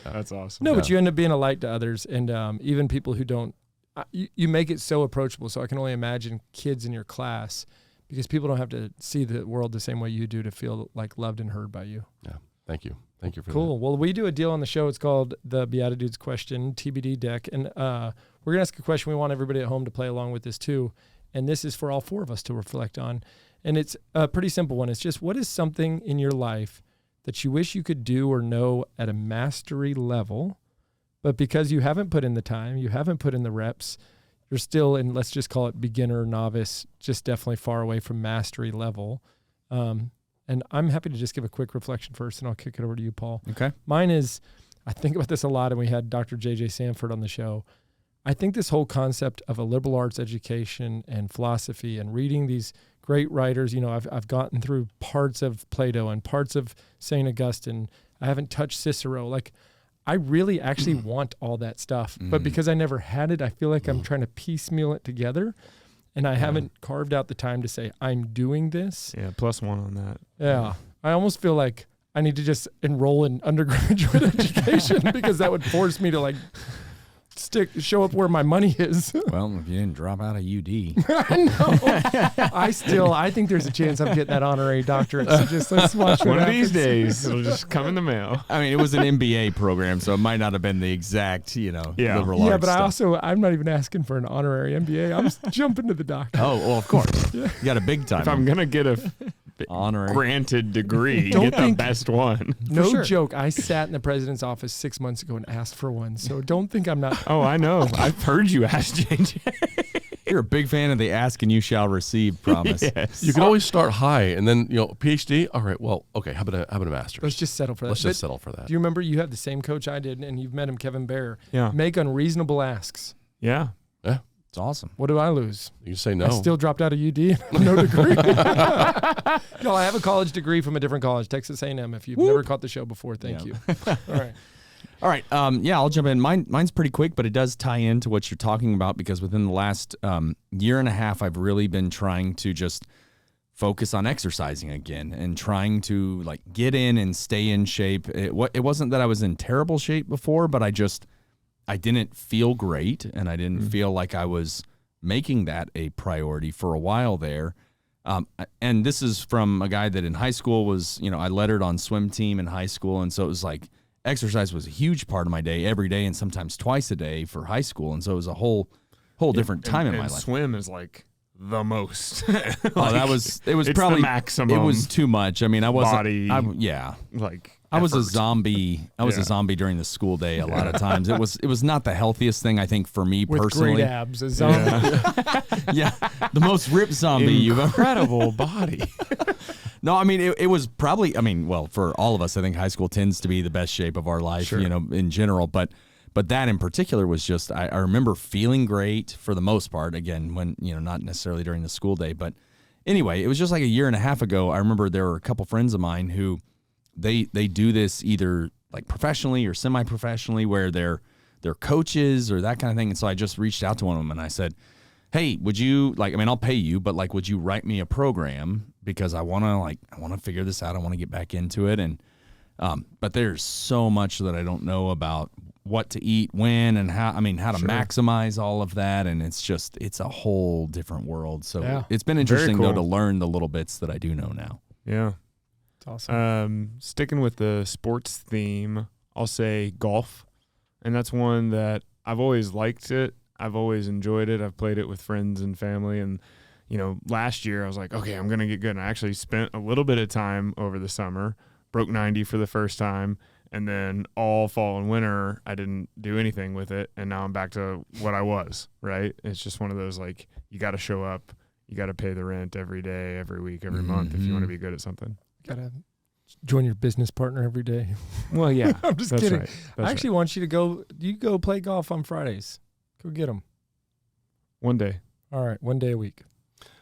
That's awesome. No, but you end up being a light to others, and even people who don't, you make it so approachable. So I can only imagine kids in your class, because people don't have to see the world the same way you do to feel like loved and heard by you. Yeah. Thank you. Thank you for that. Cool. Well, we do a deal on the show. It's called the Beatitudes Question, TBD deck. And we're going to ask a question. We want everybody at home to play along with this too. And this is for all 4 of us to reflect on. And it's a pretty simple one. It's just, what is something in your life that you wish you could do or know at a mastery level, but because you haven't put in the time, you haven't put in the reps, you're still in, let's just call it beginner, novice, just definitely far away from mastery level. And I'm happy to just give a quick reflection first, and I'll kick it over to you, Paul. Okay. Mine is, I think about this a lot, and we had Dr. J.J. Sanford on the show. I think this whole concept of a liberal arts education and philosophy and reading these great writers, I've gotten through parts of Plato and parts of St. Augustine. I haven't touched Cicero. Like, I really actually want all that stuff. But because I never had it, I feel like I'm trying to piecemeal it together. And I haven't carved out the time to say, I'm doing this. Yeah, +1 on that. Yeah. I almost feel like I need to just enroll in undergraduate education because that would force me to like show up where my money is. Well, if you didn't drop out of UD. I think there's a chance I'm getting that honorary doctorate. So just let's watch One what of these happens. days, it'll just come in the mail. I mean, it was an MBA program, so it might not have been the exact, liberal Yeah, arts but stuff. I'm not even asking for an honorary MBA. I'm just jumping to the doctor. Oh, well, of course. You got a big time. If I'm going to get a honorary granted degree, Don't get the think- best one. No sure. joke. I sat in the president's office 6 months ago and asked for one. So don't think I'm not. Oh, I know. I've heard you ask JJ. You're a big fan of the ask and you shall receive promise. Yes. You can always start high, and then PhD. All right, well, okay. How about a master's? Let's just settle for that. Let's But just settle for that. do you remember you have the same coach I did, and you've met him, Kevin Bear? Yeah. Make unreasonable asks. Yeah. It's awesome. What do I lose? You say no. I still dropped out of UD. No degree. No, I have a college degree from a different college, Texas A&M. If you've never caught the show before, thank you. All right. All right. I'll jump in. Mine's pretty quick, but it does tie into what you're talking about because within the last year and a half, I've really been trying to just focus on exercising again and trying to like get in and stay in shape. It wasn't that I was in terrible shape before, but I didn't feel great, and I didn't feel like I was making that a priority for a while there. And this is from a guy that in high school was, I lettered on swim team in high school, and so it was like exercise was a huge part of my day every day and sometimes twice a day for high school, and so it was a whole different time in my life. Swim is like the most. It was it's probably the maximum. It was too much. I mean, I wasn't. Body, I was a effort. zombie. I was a zombie during the school day a lot of times. It was not the healthiest thing, I think, for me With personally. great abs. A zombie. Yeah, the most ripped zombie you've ever. Incredible body. No, I mean it was probably. I mean, well, for all of us, I think high school tends to be the best shape of our life, Sure. in general. But that in particular was just. I remember feeling great for the most part. Again, when not necessarily during the school day, but anyway, it was just like a year and a half ago. I remember there were a couple friends of mine who. They do this either like professionally or semi-professionally where they're coaches or that kind of thing. And so I just reached out to one of them and I said, hey, would you I'll pay you, but would you write me a program because I want to figure this out. I want to get back into it. And, but there's so much that I don't know about what to eat, when, and how to maximize all of that. And it's a whole different world. So it's been interesting though to learn the little bits that I do know now. Yeah. It's awesome. Sticking with the sports theme, I'll say golf. And that's one that I've always liked it. I've always enjoyed it. I've played it with friends and family. And, last year I was like, okay, I'm going to get good. And I actually spent a little bit of time over the summer, broke 90 for the first time. And then all fall and winter, I didn't do anything with it. And now I'm back to what I was, right? It's just one of those, you got to show up. You got to pay the rent every day, every week, every month if you want to be good at something. Gotta join your business partner every day. Well, yeah. I'm just that's kidding. Right. I actually want you to go play golf on Fridays. Go get them. One day. All right, one day a week.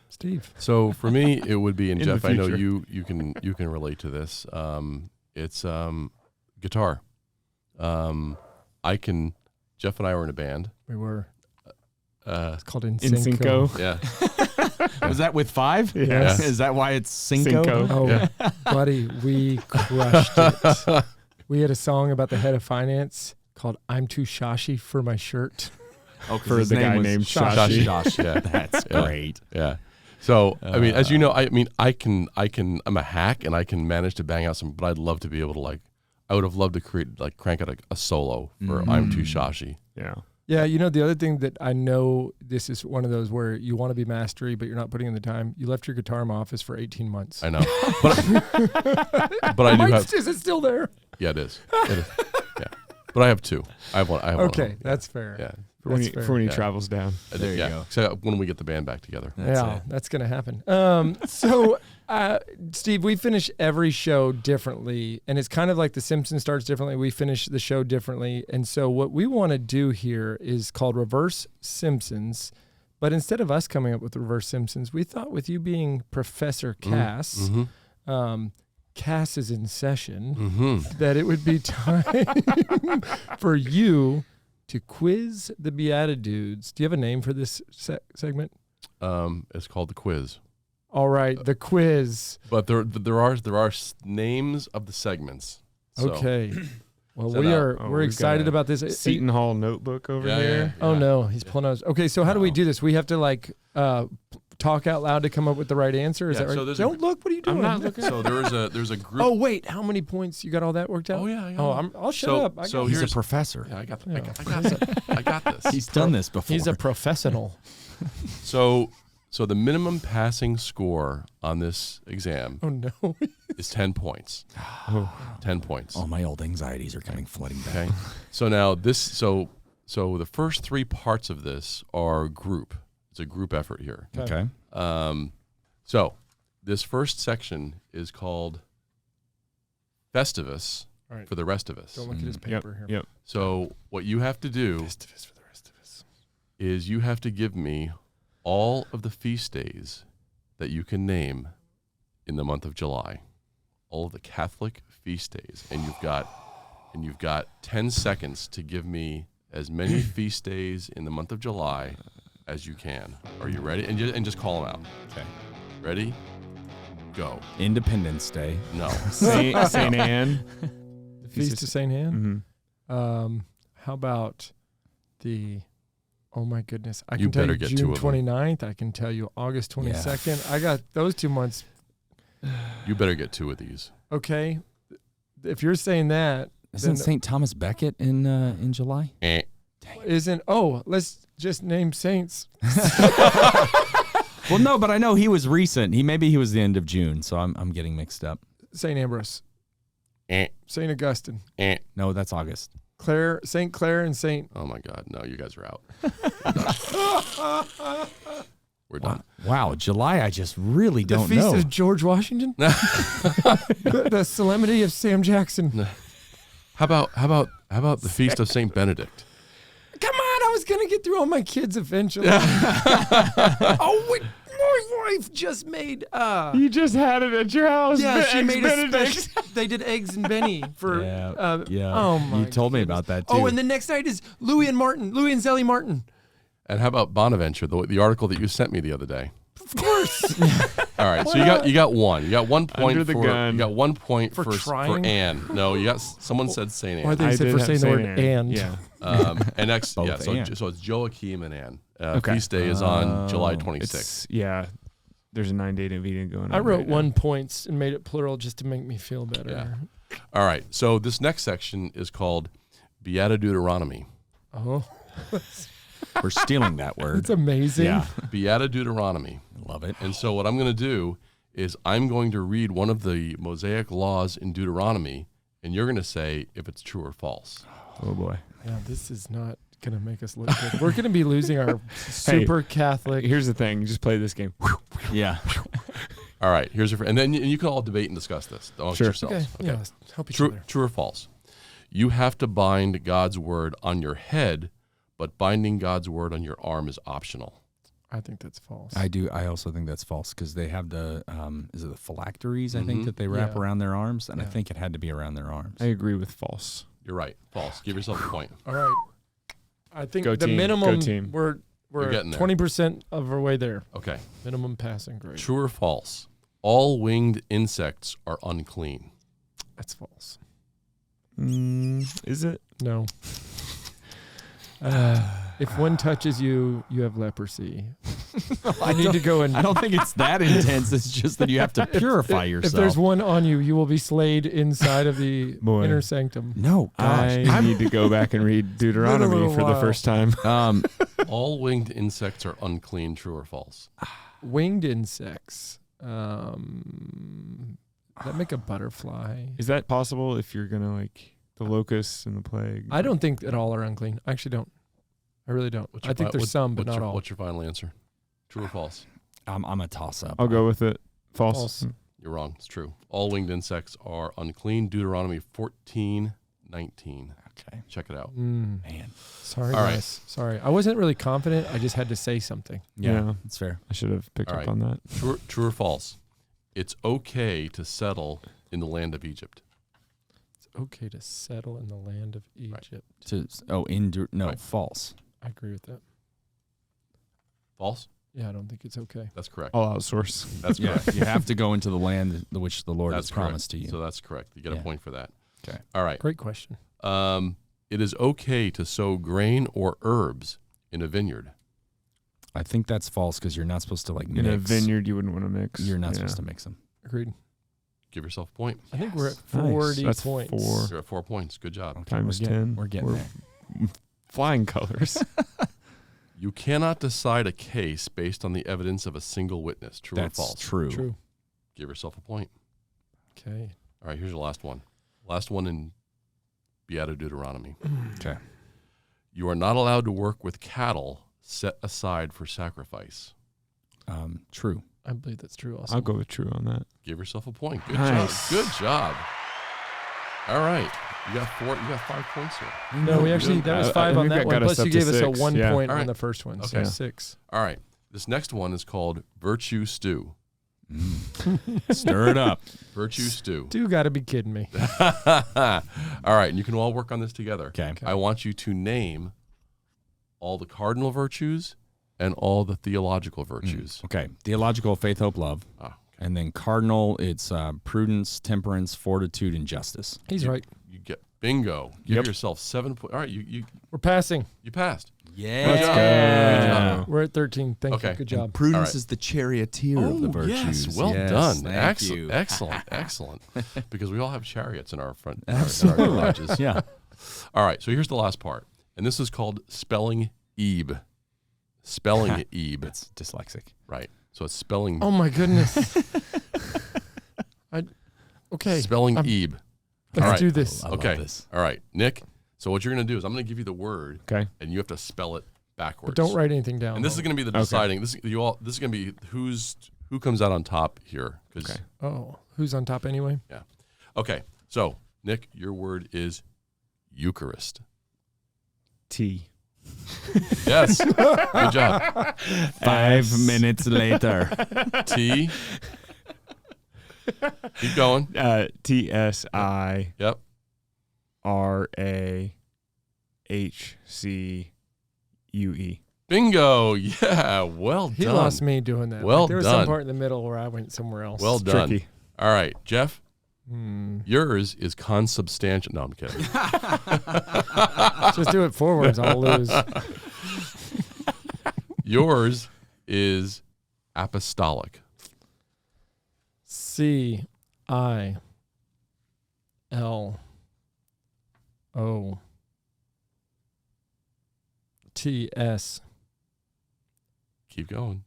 Steve. So for me, it would be, and In the Jeff, I know future. you can relate to this. It's guitar. Jeff and I were in a band. We were. Uh, It's called In In Synco. Synco. yeah. Was that with 5? Yes. Is that why it's Cinco? Cinco. Oh, Yeah. buddy, we crushed it. We had a song about the head of finance called "I'm Too Shashi for My Shirt." Oh, 'cause For his the name guy was named Shashi. Shashi. Yeah. That's Yeah. great. Yeah. So, I mean, as you know, I'm a hack and I can manage to bang out some, but I'd love to be able to I would have loved to crank out a solo for I'm Too Shashi. Yeah. Yeah, the other thing that I know, this is one of those where you want to be mastery, but you're not putting in the time. You left your guitar in my office for 18 months. I know. But I do have, Is it still there? yeah, it is. It is. Yeah. But I have two. I have one. Okay, that's fair. Yeah. For when he Yeah. travels down. There you go. So when we get the band back together. That's going to happen. So, Steve, we finish every show differently, and it's kind of like The Simpsons starts differently. We finish the show differently. And so what we want to do here is called Reverse Simpsons. But instead of us coming up with Reverse Simpsons, we thought with you being Professor Kass, Kass is in session, that it would be time for you to quiz the Beatitudes. Do you have a name for this segment? It's called the quiz. All right, the quiz. But there are names of the segments. So. Okay. Well, So we're excited about this. Seton Hall notebook over Yeah, there. Oh no, he's pulling out. Okay, so how do we do this? We have to like talk out loud to come up with the right answer. Is Yeah, that right? so there's Don't look. What are you doing? I'm not looking. So there's a group. Oh wait, how many points? You got all that worked out? Oh, yeah. Oh, I'll shut up. I So got He's a here's professor. Yeah, I got Yeah. I got this. He's done this before. He's a professional. So the minimum passing score on this exam Oh no. is 10 points. 10 points. All my old anxieties are coming flooding back. Okay. So now so the first three parts of this are group. It's a group effort here. Okay. So this first section is called Festivus All right. for the rest of us. Don't look at his paper here. Yep. So what you have to do Festivus for the rest of us. is you have to give me all of the feast days that you can name in the month of July. All of the Catholic feast days. And you've got 10 seconds to give me as many feast days in the month of July as you can. Are you ready? And just call them out. Okay. Ready? Go. Independence Day. No. Saint Anne. The Feast of St. Anne? Mm-hmm. How about the... Oh my goodness. I You can tell better you get two June of them. 29th. I can tell you August 22nd. I got those 2 months. You better get two of these. Okay. If you're saying that, Isn't then St. Thomas Becket in July? let's just name saints. Well, no, but I know he was recent. Maybe he was the end of June, so I'm getting mixed up. St. Ambrose, St. Augustine, No, that's August. Clare, St. Clare, and St. Oh my God. No, you guys are out. We're Wow. done. Wow, July. I just really The don't Feast know. of George Washington. the Solemnity of Sam Jackson. How about the Feast of St. Benedict? Come on, I was gonna get through all my kids eventually. Oh wait, my wife just made You just had it at your house. yeah, she made a Benedict. special. They did eggs and Benny for Yeah. Oh my You told me goodness. about that too. Oh, and the next night is Louis and Zelly Martin. And how about Bonaventure, the article that you sent me the other day? Of course. All right, so you got one. You got 1 point Under the for gun. you got 1 point For for trying? Anne. No, you got someone said Saint Or Anne. they said did for have saying the Saint word Anne. and. Yeah. And next, Both yeah. So and. so it's Joachim and Anne. Okay. Feast day is on July Oh, 26th. There's a 9-day Navita going on. I wrote right now. 1 points and made it plural just to make me feel better. Yeah. All right. So this next section is called Beata Deuteronomy. Oh, We're stealing that word. it's amazing. Yeah, Beata Deuteronomy. love it. And so what I'm going to do is I'm going to read one of the Mosaic laws in Deuteronomy, and you're going to say if it's true or false. Oh boy. Yeah, this is not gonna make us look good. We're gonna be losing our super Catholic. Here's the thing. You just play this game. Yeah. All right. Here's your and then you can all debate and discuss this amongst Sure. yourselves. Okay, yeah, let's help each True, other. true or false? You have to bind God's word on your head, but binding God's word on your arm is optional. I think that's false. I do. I also think that's false because they have the is it the phylacteries? I think Mhm. that they wrap Yeah. around their arms, and I Yeah. think it had to be around their arms. I agree with false. You're right. False. Give yourself a point. All right. I think Go the team, minimum go team. we're You're getting there. 20% of our way there. Okay. Minimum passing grade. True or false? All winged insects are unclean. That's false. Is it? No. If one touches you, you have leprosy. I need to go and. I don't think it's that intense. It's just that you have to purify yourself. If there's one on you, you will be slayed inside of the Boy. inner sanctum. no, gosh. I need to go back and read Deuteronomy little for the while. first time. All winged insects are unclean. True or false? Winged insects. That make a butterfly. Is that possible if you're gonna like The locusts and the plague. I don't think that all are unclean. I actually don't. I really don't. I think there's some, but not all. What's your final answer? True or false? I'm a toss up. I'll go with it. False. False. You're wrong. It's true. All winged insects are unclean. Deuteronomy 14:19. Okay. Check it out. Man. Sorry, All right. guys. Sorry. I wasn't really confident. I just had to say something. Yeah, that's fair. I should have picked All up right. on that. True or false? It's okay to settle in the land of Egypt. It's okay to settle in the land of Egypt. Right. False. I agree with that. False? Yeah, I don't think it's okay. That's correct. I'll outsource. That's Yeah, correct. you have to go into the land which the Lord That's has promised correct. to you. So that's correct. You get a Yeah. point for that. Okay. All right. Great question. It is okay to sow grain or herbs in a vineyard. I think that's false because you're not supposed to like In mix. a vineyard, you wouldn't want to mix. You're not Yeah. supposed to mix them. Agreed. Give yourself a point. I think we're at Nice. 40 That's points. 4. You're at 4 points. Good job. Okay, Times 10. We're getting there. Flying colors. You cannot decide a case based on the evidence of a single witness. True That's or false? true. True. Give yourself a point. Okay. All right, here's your last one. Last one in Beato Deuteronomy. Okay. You are not allowed to work with cattle set aside for sacrifice. True. I believe that's true also. I'll go with true on that. Give yourself a point. Good Nice. job. Good job. All right. You got 5 points here. No, we actually, that was 5 I on think that that one. got us Plus up you to gave us a 6. 1 Yeah. point All on right. the first one. Okay. So 6. All right. This next one is called Virtue Stew. Stir it up. Virtue Stew. You got to be kidding me. All right. And you can all work on this together. Okay. I want you to name all the cardinal virtues and all the theological virtues. Okay. Theological, faith, hope, love. Ah, And then cardinal, it's prudence, temperance, fortitude, and justice. He's right. You get bingo. Give Yep. yourself 7 points. All right. You We're passing. passed. Yeah. Let's Good go. job. We're at 13. Thank Okay. you. Good job. Prudence All right. is the charioteer of the virtues. Yes, well done. Thank Excellent, you. excellent, excellent. Because we all have chariots in our front in our Absolutely. garages. Yeah. All right, so here's the last part, and this is called spelling Ebe. Spelling Ebe. It's dyslexic. Right. So it's spelling Oh, my goodness. Okay. spelling I'm- Ebe. Let's All right. do this. I love Okay. this. All right, Nick. So what you're going to do is I'm going to give you the word, Okay. and you have to spell it backwards. But don't write anything down. And this is going to be the deciding. This is going to be who comes out on top here. 'Cause- Okay. Oh, who's on top anyway? Yeah. Okay. So Nick, your word is Eucharist. T. Yes. Good job. 5 minutes later. T. Keep going. TSIRAHCUE. Yep. Bingo. Yeah. Well He done. lost me doing that. Well there was done. some part in the middle where I went somewhere else. Well done. Tricky. All right, Jeff. Hmm. Yours is consubstantial. No, I'm kidding. Just do it forwards. I'll lose. Yours is apostolic. CILO. TS. Keep going.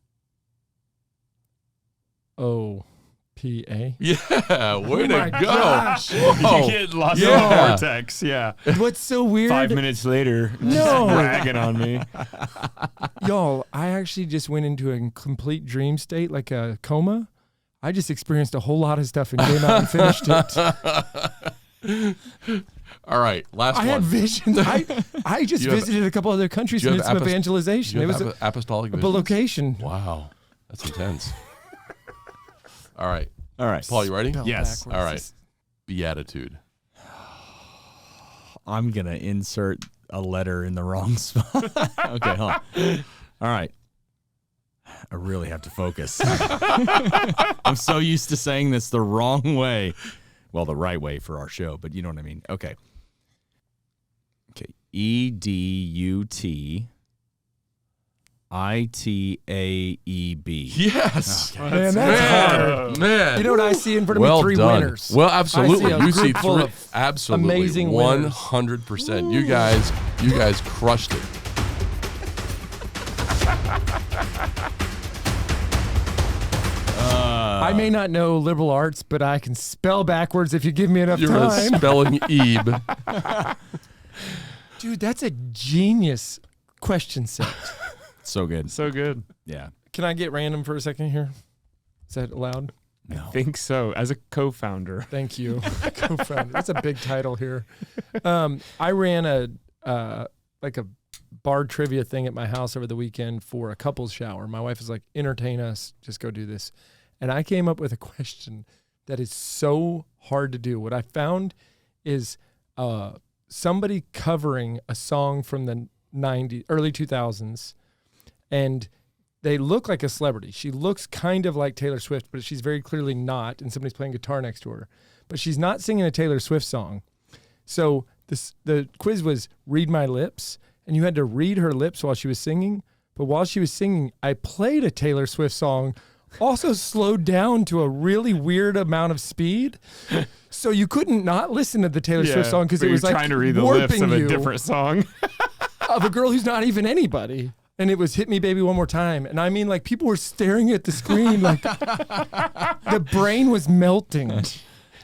OPA. Yeah. Way to my go. gosh. Whoa. You get lost Yeah. in the vortex. Yeah. What's so weird? 5 minutes later, No. bragging on me. Y'all, I actually just went into a complete dream state, like a coma. I just experienced a whole lot of stuff and came out and finished it. All right. Last I one. had visions. I just You have- visited a couple other countries you and have did some apos- evangelization. You It have was apostolic a visions? location. Wow. That's intense. All right. All right. Paul, you ready? Spelled Yes. backwards. All right. Beatitude. I'm going to insert a letter in the wrong spot. Okay, hold on. All right. I really have to focus. I'm so used to saying this the wrong way. Well, the right way for our show, but you know what I mean. Okay. Okay. EDUTITAEB. Yes. Man, that's hard. Man. You know what I see in front of well me? 3 done. winners. Well, absolutely. I see a You see group full 3. of Absolutely. amazing winners. 100%. You guys crushed it. I may not know liberal arts, but I can spell backwards if you give me enough You're time. a spelling Ebe. Dude, that's a genius question set. So good. So good. Yeah. Can I get random for a second here? Is that allowed? No. I think so. As a co-founder. Thank you. Co-founder. That's a big title here. I ran a bar trivia thing at my house over the weekend for a couples shower. My wife was like, entertain us, just go do this. And I came up with a question that is so hard to do. What I found is somebody covering a song from the early 2000s, and they look like a celebrity. She looks kind of like Taylor Swift, but she's very clearly not, and somebody's playing guitar next to her. But she's not singing a Taylor Swift song. So the quiz was read my lips, and you had to read her lips while she was singing. But while she was singing, I played a Taylor Swift song, also slowed down to a really weird amount of speed. So you couldn't not listen to the Taylor Swift song because it was like trying to read the lips warping of a you different song. of a girl who's not even anybody. And it was Hit Me Baby One More Time. And I mean, like, people were staring at the screen like the brain was melting.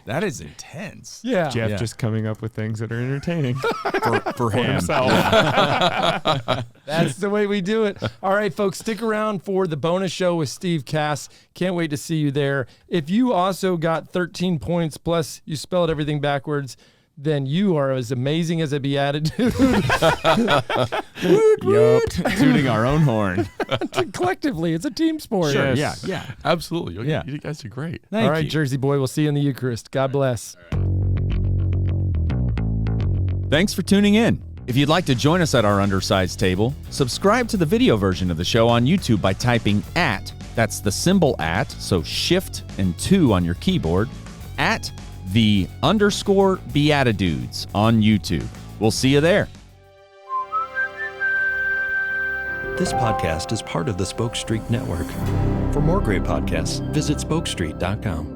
That is intense. Yeah. Jeff just coming up with things that are entertaining For him. himself. That's the way we do it. All right, folks, stick around for the bonus show with Steve Kass. Can't wait to see you there. If you also got 13 points plus you spelled everything backwards, then you are as amazing as a beatitude. Yup. Tooting our own horn. Collectively, it's a team sport. Sure. Yes. Yeah. Absolutely. Yeah. You guys are great. Thank All right, you. Jersey boy, we'll see you in the Eucharist. God bless. Thanks for tuning in. If you'd like to join us at our undersized table, subscribe to the video version of the show on YouTube by typing @ that's the symbol @ so shift and 2 on your keyboard, @the_Beatitudes on YouTube. We'll see you there. This podcast is part of the Spoke Street Network. For more great podcasts, visit spokestreet.com.